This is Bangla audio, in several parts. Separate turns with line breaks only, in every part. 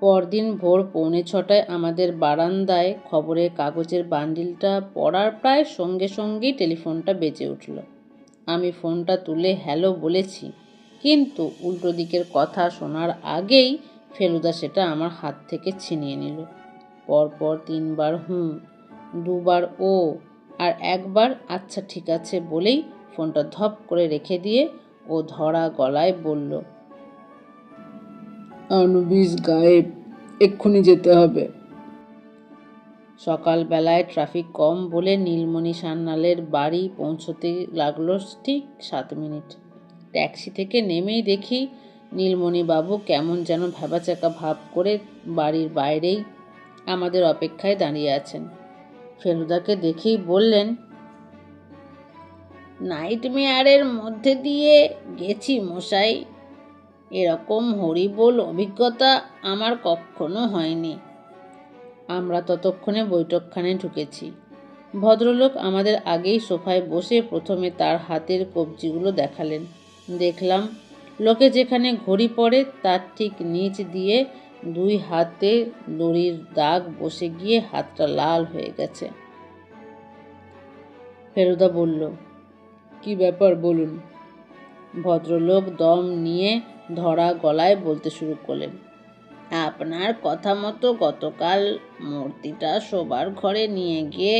পরদিন ভোর 6:45 আমাদের বারান্দায় খবরের কাগজের বান্ডিলটা পড়ার প্রায় সঙ্গে সঙ্গেই টেলিফোনটা বেজে উঠল। আমি ফোনটা তুলে হ্যালো বলেছি, কিন্তু উল্টো দিকের কথা শোনার আগেই ফেলুদা সেটা আমার হাত থেকে ছিনিয়ে নিল। পরপর 3বার হুঁ, 2বার ও, আর 1বার আচ্ছা ঠিক আছে বলেই ফোনটা ধপ করে রেখে দিয়ে ও ধরা গলায় বলল, আনুবিস গায়েব, এক্ষুনি যেতে হবে। সকালবেলায় ট্রাফিক কম বলে নীলমণি সান্যালের বাড়ি পৌঁছতে লাগলো ঠিক 7 মিনিট। ট্যাক্সি থেকে নেমেই দেখি নীলমণিবাবু কেমন যেন ভ্যাবাচাকা ভাব করে বাড়ির বাইরেই আমাদের অপেক্ষায় দাঁড়িয়ে আছেন। ফেলুদাকে দেখেই বললেন, নাইটমেয়ারের মধ্যে দিয়ে গেছি মশাই, এরকম হরিবোল অভিজ্ঞতা আমার কখনো হয়নি। আমরা ততক্ষণে বৈঠকখানে ঢুকেছি। ভদ্রলোক আমাদের আগেই সোফায় বসে প্রথমে তার হাতের কবজিগুলো দেখালেন। দেখলাম লোকে যেখানে ঘড়ি পরে তার ঠিক নিচ দিয়ে 2 হাতে দড়ির দাগ বসে গিয়ে হাতটা লাল হয়ে গেছে। ফেলুদা বলল, কি ব্যাপার বলুন। ভদ্রলোক দম নিয়ে ধরা গলায় বলতে শুরু করলেন, আপনার কথা মতো গতকাল মূর্তিটা শোবার ঘরে নিয়ে গিয়ে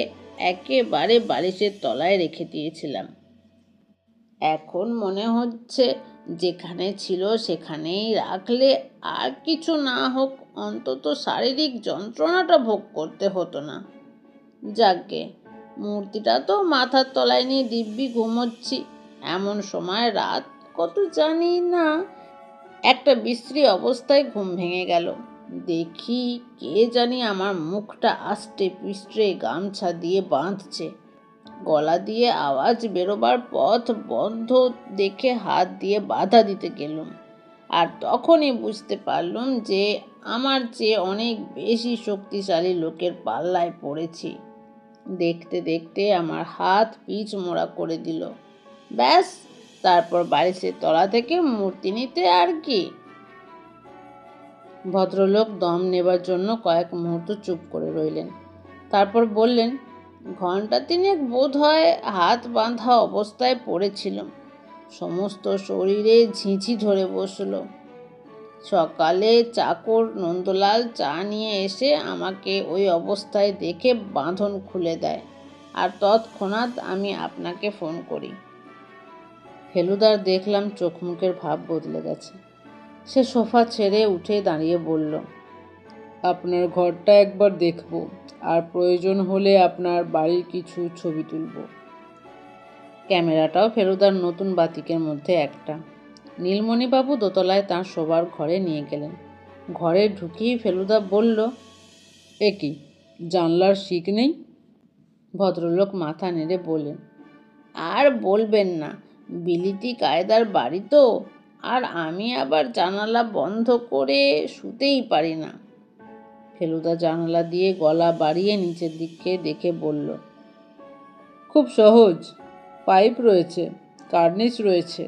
একেবারে বালিশের তলায় রেখে দিয়েছিলাম। এখন মনে হচ্ছে যেখানে ছিল সেখানেই রাখলে আর কিছু না হোক অন্তত শারীরিক যন্ত্রণাটা ভোগ করতে হতো না। যাকগে, মূর্তিটা তো মাথার তলায় নিয়ে দিব্যি ঘুমোচ্ছি। এমন সময় রাত কত জানি না, একটা বিশ্রী অবস্থায় ঘুম ভেঙে গেল। দেখি কে জানি আমার মুখটা আষ্টে পিষ্টে গামছা দিয়ে বাঁধছে। গলা দিয়ে আওয়াজ বেরোবার পথ বন্ধ দেখে হাত দিয়ে বাধা দিতে গেলুম, আর তখনই বুঝতে পারলুম যে আমার চেয়ে অনেক বেশি শক্তিশালী লোকের পাল্লায় পড়েছি। দেখতে দেখতে আমার হাত পিচ মোড়া করে দিল। ব্যাস, তারপর বালিশের তলা থেকে মূর্তি নিতে আর কি। ভদ্রলোক দম নেবার জন্য কয়েক মুহূর্ত চুপ করে রইলেন। তারপর বললেন, ঘণ্টা 3 বোধ হয় হাত বাঁধা অবস্থায় পড়েছিলাম। সমস্ত শরীরে ঝিঁঝি ধরে বসল। সকালে চাকর নন্দলাল চা নিয়ে এসে আমাকে ওই অবস্থায় দেখে বাঁধন খুলে দেয়, আর তৎক্ষণাৎ আমি আপনাকে ফোন করি। ফেলুদার দেখলাম চোখ মুখের ভাব বদলে গেছে। সে সোফা ছেড়ে উঠে দাঁড়িয়ে বলল, আপনার ঘরটা একবার দেখব, আর প্রয়োজন হলে আপনার বাড়ির কিছু ছবি তুলব। ক্যামেরাটাও ফেলুদার নতুন বাতিকের মধ্যে একটা। নীলমণিবাবু দোতলায় তাঁর শোবার ঘরে নিয়ে গেলেন। ঘরে ঢুকিয়ে ফেলুদা বলল, এ কি, জানলার শিক নেই? ভদ্রলোক মাথা নেড়ে বললেন, আর বলবেন না, বিলিতি কায়দার বাড়ি তো, আর আমি আবার জানালা বন্ধ করে শুতেই পারি না। ফেলুদা জানালা দিয়ে গলা বাড়িয়ে নিচের দিকে দেখে বলল, খুব সহজ, পাইপ রয়েছে, কার্নিশ রয়েছে,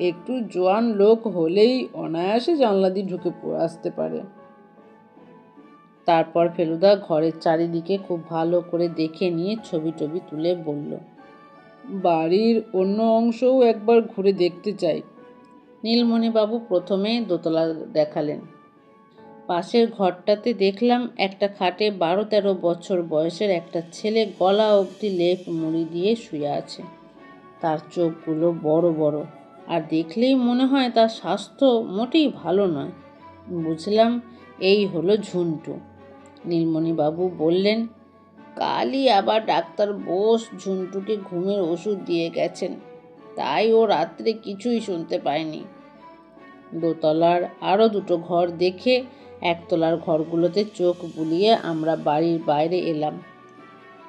একটু জোয়ান লোক হলেই অনায়াসে জানলা দিয়ে ঢুকে আসতে পারে। তারপর ফেলুদা ঘরের চারিদিকে খুব ভালো করে দেখে নিয়ে ছবি টবি তুলে বলল, বাড়ির অন্য অংশও একবার ঘুরে দেখতে চাই। নীলমণিবাবু প্রথমে দোতলা দেখালেন। পাশের ঘরটাতে দেখলাম একটা খাটে 12-13 বছর বয়সের একটা ছেলে গলা অবধি লেপ মুড়ি দিয়ে শুয়ে আছে। তার চোখগুলো বড় বড়, আর দেখলেই মনে হয় তার স্বাস্থ্য মোটেই ভালো নয়। বুঝলাম এই হলো ঝুন্টু। নীলমণিবাবু বললেন, কালই আবার ডাক্তার বোস ঝুন্টুকে ঘুমের ওষুধ দিয়ে গেছেন, তাই ও রাত্রে কিছুই শুনতে পায়নি। দোতলার আরও 2টো ঘর দেখে একতলার ঘরগুলোতে চোখ বুলিয়ে আমরা বাড়ির বাইরে এলাম।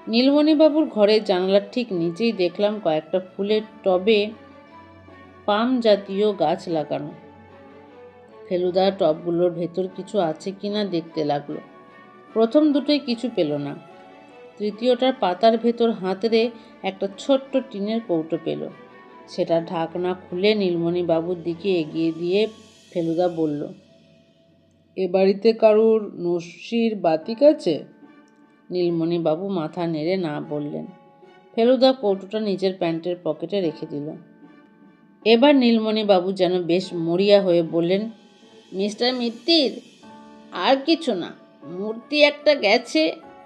নীলমণিবাবুর ঘরের জানালার ঠিক নিচেই দেখলাম কয়েকটা ফুলের টবে পাম জাতীয় গাছ লাগানো। ফেলুদা টবগুলোর ভেতর কিছু আছে কিনা দেখতে লাগলো। প্রথম দুটোই কিছু পেল না। তৃতীয়টার পাতার ভেতর হাতড়ে একটা ছোট্ট টিনের কৌটো পেল। সেটা ঢাকনা খুলে নীলমণিবাবুর দিকে এগিয়ে দিয়ে ফেলুদা বলল, এ বাড়িতে কারুর নস্যির বাতিক আছে? নীলমণিবাবু মাথা নেড়ে না বললেন। ফেলুদা কৌটোটা নিজের প্যান্টের পকেটে রেখে দিল। এবার নীলমণিবাবু যেন বেশ মরিয়া হয়ে বললেন, মিস্টার মিত্তির, আর কিছু না, মূর্তি একটা গেছে,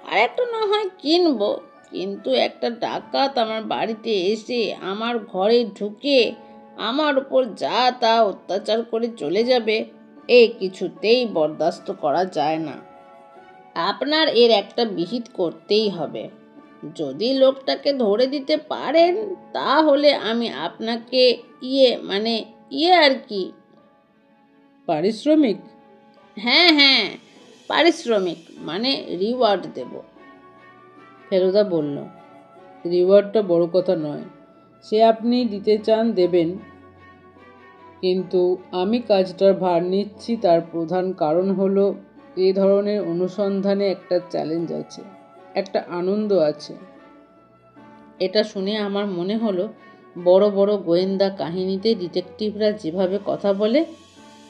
আর একটা না হয় কিনবো, কিন্তু একটা ডাকাত আমার বাড়িতে এসে আমার ঘরে ঢুকে আমার উপর যা তা অত্যাচার করে চলে যাবে, এ কিছুতেই বরদাস্ত করা যায় না। আপনার এর একটা বিহিত করতেই হবে। যদি লোকটাকে ধরে দিতে পারেন তাহলে আমি আপনাকে ইয়ে আর কি, পারিশ্রমিক? হ্যাঁ হ্যাঁ, পারিশ্রমিক মানে রিওয়ার্ড দেব। ফেলুদা বলল, রিওয়ার্ডটা বড় কথা নয়, সে আপনি দিতে চান দেবেন, কিন্তু আমি কাজটার ভার নিচ্ছি তার প্রধান কারণ হলো এই ধরনের অনুসন্ধানে একটা চ্যালেঞ্জ আছে, একটা আনন্দ আছে। এটা শুনে আমার মনে হলো বড় বড় গোয়েন্দা কাহিনীতে ডিটেকটিভরা যেভাবে কথা বলে,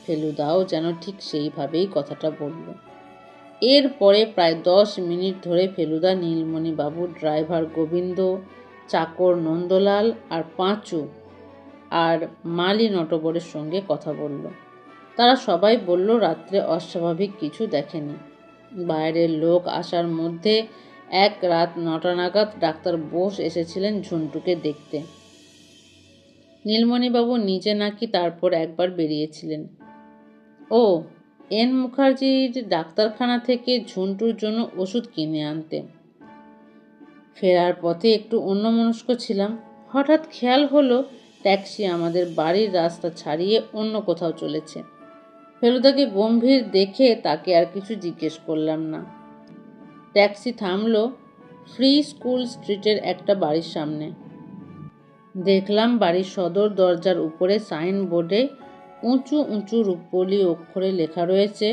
ফেলুদাও যেন ঠিক সেইভাবেই কথাটা বলল। এরপরে প্রায় 10 মিনিট ধরে ফেলুদা নীলমণিবাবু, ড্রাইভার গোবিন্দ, চাকর নন্দলাল আর পাঁচু আর মালি নটবরের সঙ্গে কথা বলল। তারা সবাই বলল রাত্রে অস্বাভাবিক কিছু দেখেনি। বাইরের লোক আসার মধ্যে এক রাত 9টা নাগাদ ডাক্তার বোস এসেছিলেন ঝুন্টুকে দেখতে। নীলমণিবাবু নিজে নাকি তারপর একবার বেরিয়েছিলেন ও এন মুখার্জির ডাক্তারখানা থেকে ঝুন্টুর জন্য ওষুধ কিনে আনতে। ফেরার পথে একটু অন্যমনস্ক ছিলাম, হঠাৎ খেয়াল হলো ট্যাক্সি আমাদের বাড়ির রাস্তা ছাড়িয়ে অন্য কোথাও চলেছে। ফেলুদাকে গম্ভীর দেখে তাকে আর কিছু জিজ্ঞেস করলাম না। ট্যাক্সি থামলো ফ্রি স্কুল স্ট্রিটের একটা বাড়ির সামনে। দেখলাম বাড়ির সদর দরজার উপরে সাইনবোর্ডে উঁচু উঁচু রূপোলি অক্ষরে লেখা রয়েছে,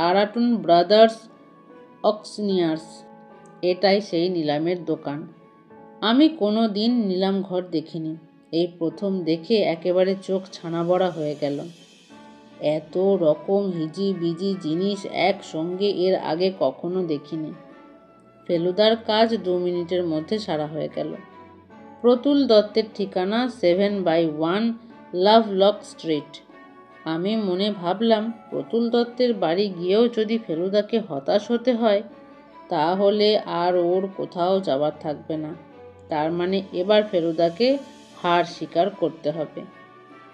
আরাটুন ব্রাদার্স অক্সনিয়ার্স। এটাই সেই নিলামের দোকান। আমি কোনো দিন নিলাম ঘর দেখিনি, এই প্রথম দেখে একেবারে চোখ ছানাবড়া হয়ে গেল। এত রকম হিজিবিজি জিনিস একসঙ্গে এর আগে কখনো দেখিনি। ফেলুদার কাজ 2 মিনিটের মধ্যে সারা হয়ে গেল। প্রতুল দত্তের ঠিকানা 7/1 লাভলক স্ট্রিট। আমি মনে ভাবলাম, প্রতুল দত্তের বাড়ি গিয়েও যদি ফেলুদাকে হতাশ হতে হয় তাহলে আর ওর কোথাও যাবার থাকবে না। তার মানে এবার ফেলুদাকে হার স্বীকার করতে হবে।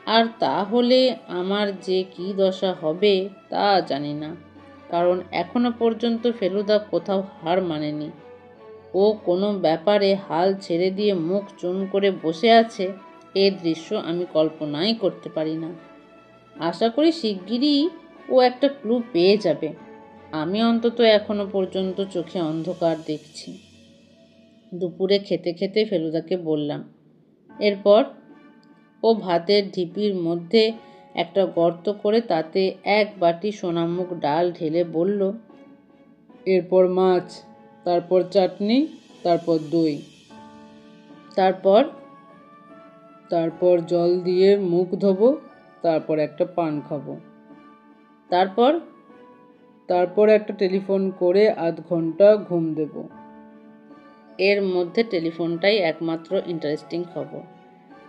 আর তাহলে আমার যে কী দশা হবে তা জানি না, কারণ এখনো পর্যন্ত ফেলুদা কোথাও হার মানেনি। ও কোনো ব্যাপারে হাল ছেড়ে দিয়ে মুখ চুন করে বসে আছে, এ দৃশ্য আমি কল্পনাই করতে পারি না। আশা করি শিগগিরই ও একটা ক্লু পেয়ে যাবে। আমি অন্তত এখনো পর্যন্ত চোখে অন্ধকার দেখছি। দুপুরে খেতে খেতে ফেলুদাকে বললাম। এরপর ও ভাতের ঢিপির মধ্যে একটা গর্ত করে তাতে 1 বাটি সোনামুগ ডাল ঢেলে বলল, এরপর মাছ, তারপর চাটনি, তারপর দই, তারপর জল দিয়ে মুখ ধোবো, তারপর একটা পান খাবো, তারপর একটা টেলিফোন করে 1/2 ঘন্টা ঘুম দেব। এর মধ্যে টেলিফোনটাই একমাত্র ইন্টারেস্টিং খবর,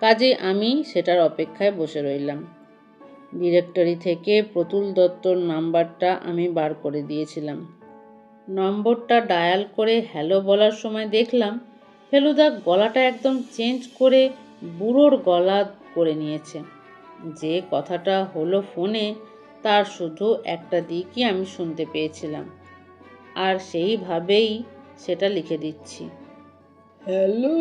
কাজেই আমি সেটার অপেক্ষায় বসে রইলাম। ডিরেক্টরি থেকে প্রতুল দত্তর নাম্বারটা আমি বার করে দিয়েছিলাম। নম্বরটা ডায়াল করে হ্যালো বলার সময় দেখলাম ফেলুদা গলাটা একদম চেঞ্জ করে বুড়োর গলা করে নিয়েছে। যে কথাটা হলো ফোনে তার শুধু একটা দিকই আমি শুনতে পেয়েছিলাম, আর সেইভাবেই সেটা লিখে দিচ্ছি। হ্যালো,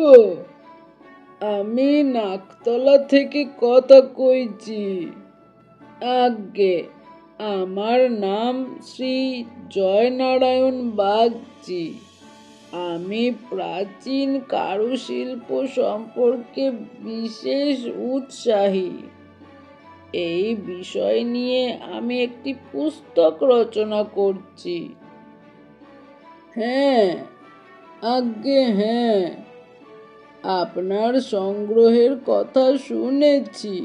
আমি নাকতলা থেকে কথা কইছি। আজ্ঞে, আমার নাম শ্রী জয়নারায়ণ বাগচি। আমি প্রাচীন কারুশিল্প সম্পর্কে বিশেষ উৎসাহী। এই বিষয় নিয়ে আমি একটি পুস্তক রচনা করছি। হ্যাঁ, আজ্ঞে হ্যাঁ, আপনার সংগ্রহের কথা শুনেছি।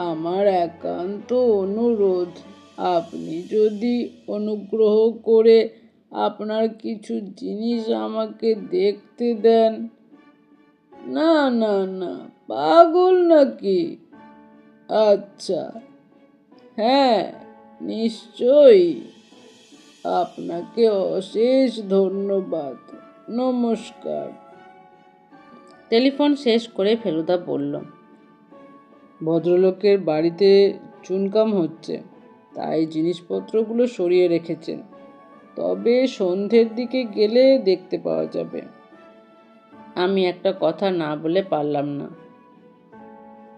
আমার একান্ত অনুরোধ আপনি যদি অনুগ্রহ করে আপনার কিছু জিনিস আমাকে দেখতে দেন। না না না, পাগল নাকি? আচ্ছা, হ্যাঁ, নিশ্চয়ই। আপনাকে অশেষ ধন্যবাদ। নমস্কার। টেলিফোন শেষ করে ফেলুদা বলল, ভদ্রলোকের বাড়িতে চুনকাম হচ্ছে, তাই জিনিসপত্রগুলো সরিয়ে রেখেছেন। তবে সন্ধ্যের দিকে গেলে দেখতে পাওয়া যাবে। আমি একটা কথা না বলে পারলাম না।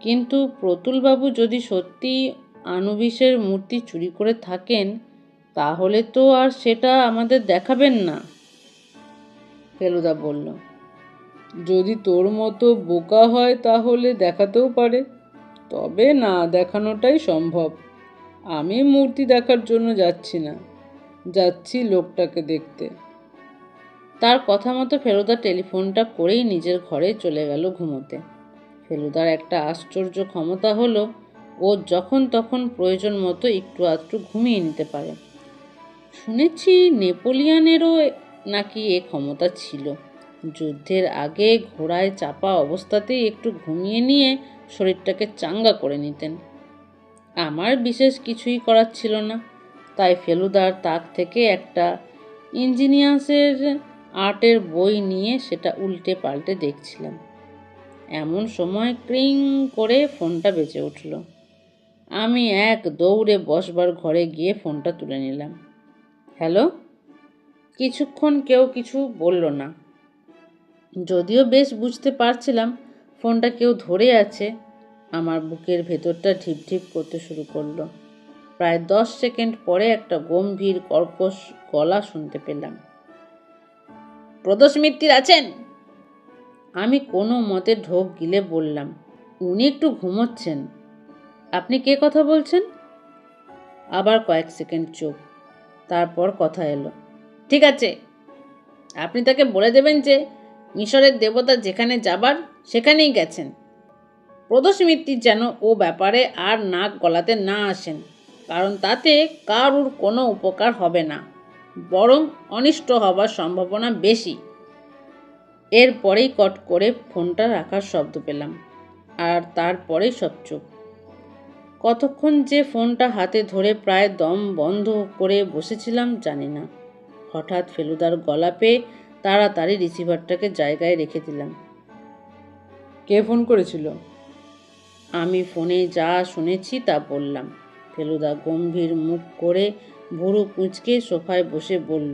কিন্তু প্রতুলবাবু যদি সত্যি আনুবিসের মূর্তি চুরি করে থাকেন, তাহলে তো আর সেটা আমাদের দেখাবেন না। ফেলুদা বলল, যদি তোর মতো বোকা হয় তাহলে দেখাতেও পারে, তবে না দেখানোটাই সম্ভব। আমি মূর্তি দেখার জন্য যাচ্ছি না, যাচ্ছি লোকটাকে দেখতে। তার কথা মতো ফেলুদা টেলিফোনটা করেই নিজের ঘরে চলে গেল ঘুমোতে। ফেলুদার একটা আশ্চর্য ক্ষমতা হলো, ও যখন তখন প্রয়োজন মতো একটু আধটু ঘুমিয়ে নিতে পারে। শুনেছি নেপোলিয়ানেরও নাকি এ ক্ষমতা ছিল। যুদ্ধের আগে ঘোড়ায় চাপা অবস্থাতেই একটু ঘুমিয়ে নিয়ে শরীরটাকে চাঙ্গা করে নিতেন। আমার বিশেষ কিছুই করার ছিল না, তাই ফেলুদার তাক থেকে একটা ইঞ্জিনিয়ার্সের আর্টের বই নিয়ে সেটা উল্টে পাল্টে দেখছিলাম। এমন সময় ক্রিং করে ফোনটা বেজে উঠল। আমি এক দৌড়ে বসবার ঘরে গিয়ে ফোনটা তুলে নিলাম। হ্যালো। কিছুক্ষণ কেউ কিছু বলল না। যদিও বেশ বুঝতে পারছিলাম ফোনটা কেউ ধরে আছে। আমার বুকের ভেতরটা ঢিপ ঢিপ করতে শুরু করলো। প্রায় 10 সেকেন্ড পরে একটা গম্ভীর কর্কশ গলা শুনতে পেলাম। প্রদোষ মিত্তির আছেন? আমি কোনো মতে ঢোক গিলে বললাম, উনি একটু ঘুমোচ্ছেন। আপনি কে কথা বলছেন? আবার কয়েক সেকেন্ড চুপ, তারপর কথা এলো। ঠিক আছে, আপনি তাকে বলে দেবেন যে মিশরের দেবতা যেখানে যাবার সেখানেই গেছেন। প্রদোষ মিত্তির যেন ও ব্যাপারে আর নাক গলাতে না আসেন, কারণ তাতে কারুর কোনো উপকার হবে না, বরং অনিষ্ট হবার সম্ভাবনা বেশি। এরপরেই কট করে ফোনটা রাখার শব্দ পেলাম, আর তারপরেই সব চুপ। কতক্ষণ যে ফোনটা হাতে ধরে প্রায় দম বন্ধ করে বসেছিলাম জানি না। হঠাৎ ফেলুদার গলা পেয়ে তাড়াতাড়ি রিসিভারটাকে জায়গায় রেখে দিলাম। কে ফোন করেছিল? আমি ফোনে যা শুনেছি তা বললাম। ফেলুদা গম্ভীর মুখ করে ভুরু কুঁচকে সোফায় বসে বলল,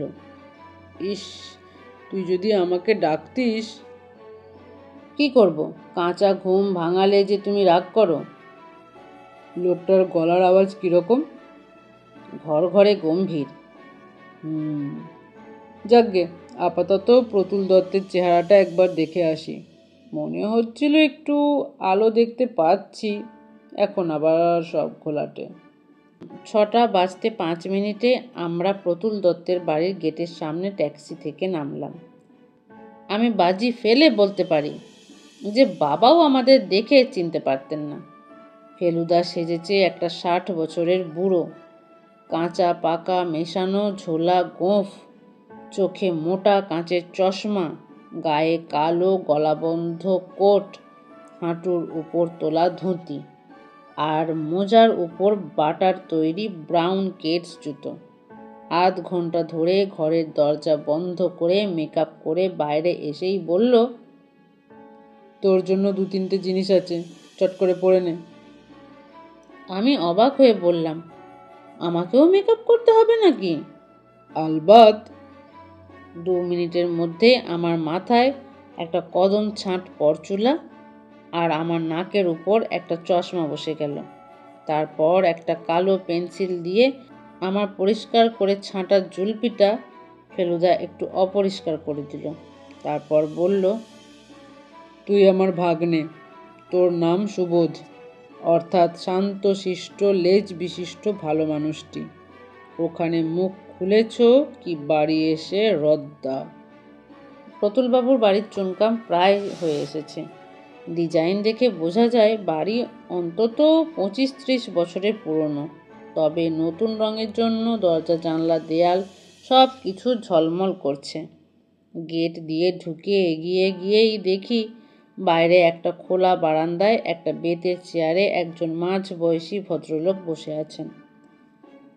ইস, তুই যদি আমাকে ডাকতিস। কি করব? কাঁচা ঘুম ভাঙালে যে তুমি রাগ করো। লোকটার গলার আওয়াজ কিরকম? ঘর ঘরে গম্ভীর। যাকগে, আপাতত প্রতুল দত্তের চেহারাটা একবার দেখে আসি। মনে হচ্ছিল একটু আলো দেখতে পাচ্ছি, এখন আবার সব ঘোলাটে। 6:05 আমরা প্রতুল দত্তের বাড়ির গেটের সামনে ট্যাক্সি থেকে নামলাম। আমি বাজি ফেলে বলতে পারি যে বাবাও আমাদের দেখে চিনতে পারতেন না। ফেলুদা সেজেছে একটা 60 বছরের বুড়ো, কাঁচা পাকা মেশানো ঝোলা গোঁফ, চোখে মোটা কাঁচের চশমা, গায়ে কালো গলাবন্ধ কোট, হাঁটুর উপর তোলা ধুতি, আর মোজার উপর বাটার তৈরি ব্রাউন কেডস জুতো। আধ ঘন্টা ধরে ঘরের দরজা বন্ধ করে মেকআপ করে বাইরে এসেই বলল, তোর জন্য 2-3টে জিনিস আছে, চট করে পরে নে। আমি অবাক হয়ে বললাম, আমাকেও মেকআপ করতে হবে নাকি? আলবাত। 2 মিনিটের মধ্যে আমার মাথায় একটা কদম ছাঁট পরচুলা আর আমার নাকের উপর একটা চশমা বসে গেল। তারপর একটা কালো পেন্সিল দিয়ে আমার পরিষ্কার করে ছাঁটা জুলপিটা ফেলুদা একটু অপরিষ্কার করে দিল। তারপর বলল, তুই আমার ভাগ্নে, তোর নাম সুবোধ, অর্থাৎ শান্ত শিষ্ট লেজ বিশিষ্ট ভালো মানুষটি। ওখানে মুখ খুলেছ কি বাড়ি এসে রদ্দা। প্রতুলবাবুর বাড়ির চুনকাম প্রায় হয়ে এসেছে। ডিজাইন দেখে বোঝা যায় বাড়ি অন্তত 25-30 বছরের পুরনো। তবে নতুন রঙের জন্য দরজা জানলা দেয়াল সব কিছু ঝলমল করছে। গেট দিয়ে ঢুকে এগিয়ে গিয়েই দেখি বাইরে একটা খোলা বারান্দায় একটা বেতের চেয়ারে একজন মাঝবয়সী ভদ্রলোক বসে আছেন।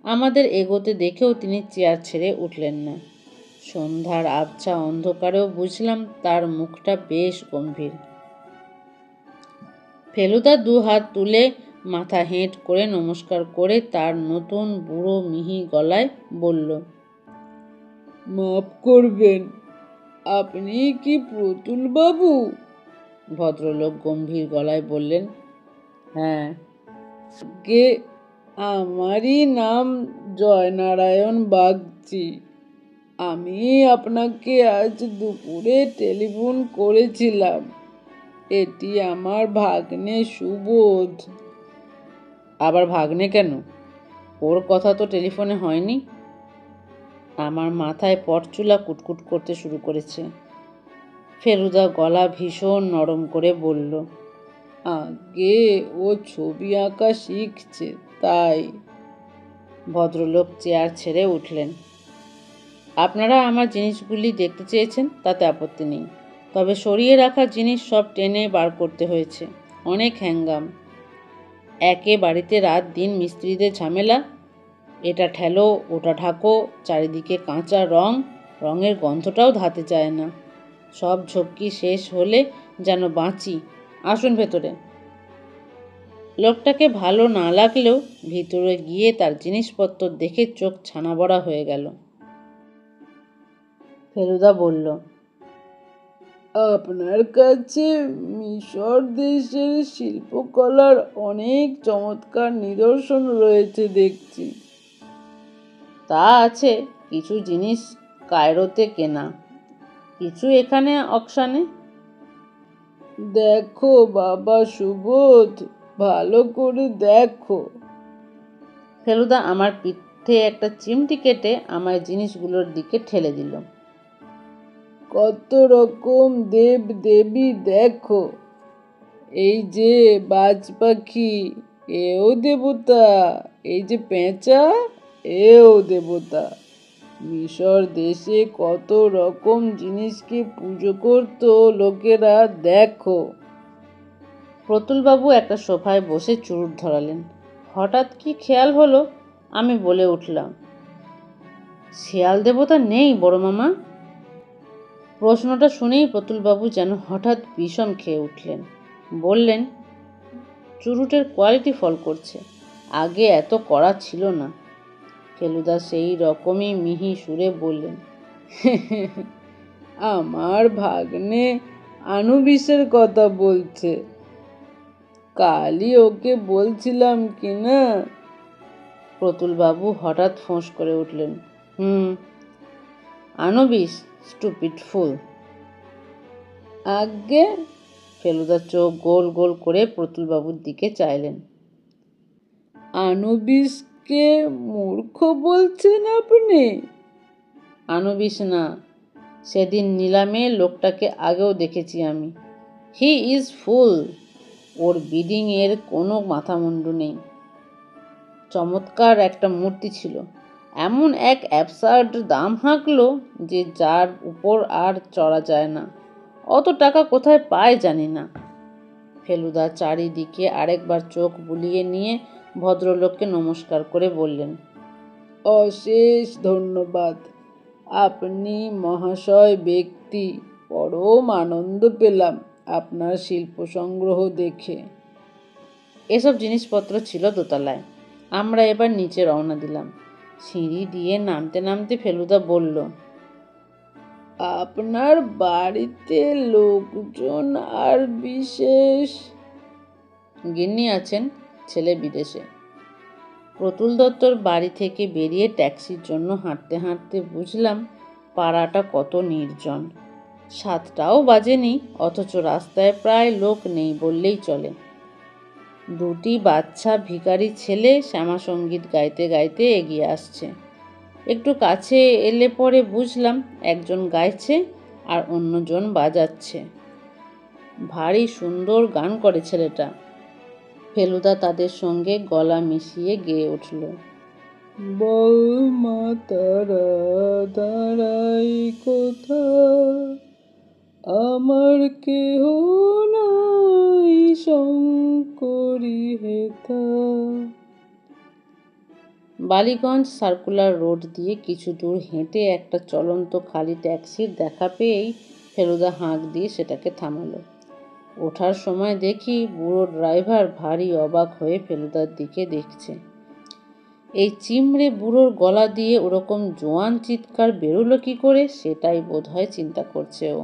আমাদের এগোতে দেখেও তিনি চেয়ার ছেড়ে উঠলেন না। সন্ধ্যার আবছা অন্ধকারেও বুঝলাম তার মুখটা বেশ গম্ভীর। ফেলুদা দু হাত তুলে মাথা হেঁট করে নমস্কার করে তার নতুন বুড়ো মিহি গলায় বলল, মাফ করবেন, আপনি কি প্রতুল বাবু? ভদ্রলোক গম্ভীর গলায় বললেন, হ্যাঁ। গে আমারই নাম জয়নারায়ণ বাগচি। আমি আপনাকে আজ দুপুরে টেলিফোন করেছিলাম। এটি আমার ভাগ্নে সুবোধ। আবার ভাগ্নে কেন? ওর কথা তো টেলিফোনে হয়নি। আমার মাথায় পরচুলা কুটকুট করতে শুরু করেছে। ফেলুদা গলা ভীষণ নরম করে বলল, আগে ও ছবি আঁকা শিখছে তাই। ভদ্রলোক চেয়ার ছেড়ে উঠলেন। আপনারা আমার জিনিসগুলি দেখতে চেয়েছেন, তাতে আপত্তি নেই। তবে সরিয়ে রাখা জিনিস সব টেনে বার করতে হয়েছে। অনেক হ্যাঙ্গাম। একে বাড়িতে রাত দিন মিস্ত্রিদের ঝামেলা। এটা ঠেলো, ওটা ঢাকো, চারিদিকে কাঁচা রঙের গন্ধটাও ধাতে চায় না। সব ঝক্কি শেষ হলে যেন বাঁচি। আসুন ভেতরে। লোকটাকে ভালো না লাগলেও ভিতরে গিয়ে তার জিনিসপত্র দেখে চোখ ছানাবড়া হয়ে গেল। ফেলুদা বলল, আপনার কাছে মিশর দেশের শিল্পকলার অনেক চমৎকার নিদর্শন রয়েছে দেখছি। তা আছে, কিছু জিনিস কায়রোতে কেনা, কিছু এখানে অকশানে। দেখো বাবা সুবোধ, ভালো করে দেখো। ফেলুদা আমার পিঠে একটা চিমটি কেটে আমার জিনিসগুলোর দিকে ঠেলে দিল। কত রকম দেব দেবী দেখো। এই যে বাজ পাখি, এও দেবতা। এই যে পেঁচা, এও দেবতা। মিশর দেশে কত রকম জিনিসকে পুজো করতো লোকেরা, দেখো। প্রতুলবাবু একটা সোফায় বসে চুরুট ধরালেন। হঠাৎ কি খেয়াল হলো, আমি বলে উঠলাম, শিয়াল দেবতা নেই বড় মামা? প্রশ্নটা শুনেই প্রতুলবাবু যেন হঠাৎ বিষম খেয়ে উঠলেন। বললেন, চুরুটের কোয়ালিটি ফল করছে, আগে এত কড়া ছিল না। ফেলুদা সেই রকমই মিহি সুরে বললেন, আমার ভাগ্নে আনুবিসের কথা বলছে। কালই ওকে বলছিলাম কিনা। প্রতুলবাবু হঠাৎ ফোঁস করে উঠলেন, আনুবিস, স্টুপিড ফুল। আগে। ফেলুদা চোখ গোল গোল করে প্রতুলবাবুর দিকে চাইলেন। আনুবিসকে মূর্খ বলছেন আপনি? আনুবিস না, সেদিন নিলামে লোকটাকে আগেও দেখেছি আমি। He is full. Or bidding এর কোনো মাথামুন্ডু নেই। চমৎকার একটা মূর্তি ছিল, এমন এক অ্যাবসার্ড দাম হাঁকলো যে যার উপর আর চড়া যায় না। অত টাকা কোথায় পায় জানি না। ফেলুদা চারিদিকে আরেকবার চোখ বুলিয়ে নিয়ে ভদ্রলোককে নমস্কার করে বললেন, অশেষ ধন্যবাদ। আপনি মহাশয় ব্যক্তি। পরম আনন্দ পেলাম আপনার শিল্প সংগ্রহ দেখে। এসব জিনিসপত্র ছিল দোতলায়। আমরা এবার নিচে রওনা দিলাম। সিঁড়ি দিয়ে নামতে নামতে ফেলুদা বলল, আপনার বাড়িতে লোকজন আর বিশেষ? গিন্নি আছেন, ছেলে বিদেশে। প্রতুল দত্তর বাড়ি থেকে বেরিয়ে ট্যাক্সির জন্য হাঁটতে হাঁটতে বুঝলাম পাড়াটা কত নির্জন। 7টাও বাজেনি, অথচ রাস্তায় প্রায় লোক নেই বললেই চলে। দুটি বাচ্চা ভিখারি ছেলে শ্যামাসঙ্গীত গাইতে গাইতে এগিয়ে আসছে। একটু কাছে এলে পরে বুঝলাম একজন গাইছে আর অন্যজন বাজাচ্ছে। ভারী সুন্দর গান করে ছেলেটা। ফেলুদা তাদের সঙ্গে গলা মিশিয়ে গেয়ে উঠল। বল মা তারা দাঁড়াই কোথা, আমার কেহ নাই শঙ্করী হেথা। বালিগঞ্জ সার্কুলার রোড দিয়ে কিছু দূর হেঁটে একটা চলন্ত খালি ট্যাক্সির দেখা পেয়েই ফেলুদা হাঁক দিয়ে সেটাকে থামালো। ওঠার সময় দেখি বুড়ো ড্রাইভার ভারী অবাক হয়ে ফেলুদার দিকে দেখছে। এই চিমড়ে বুড়োর গলা দিয়ে ওরকম জোয়ান চিৎকার বেরোলো কি করে, সেটাই বোধহয় চিন্তা করছে ও।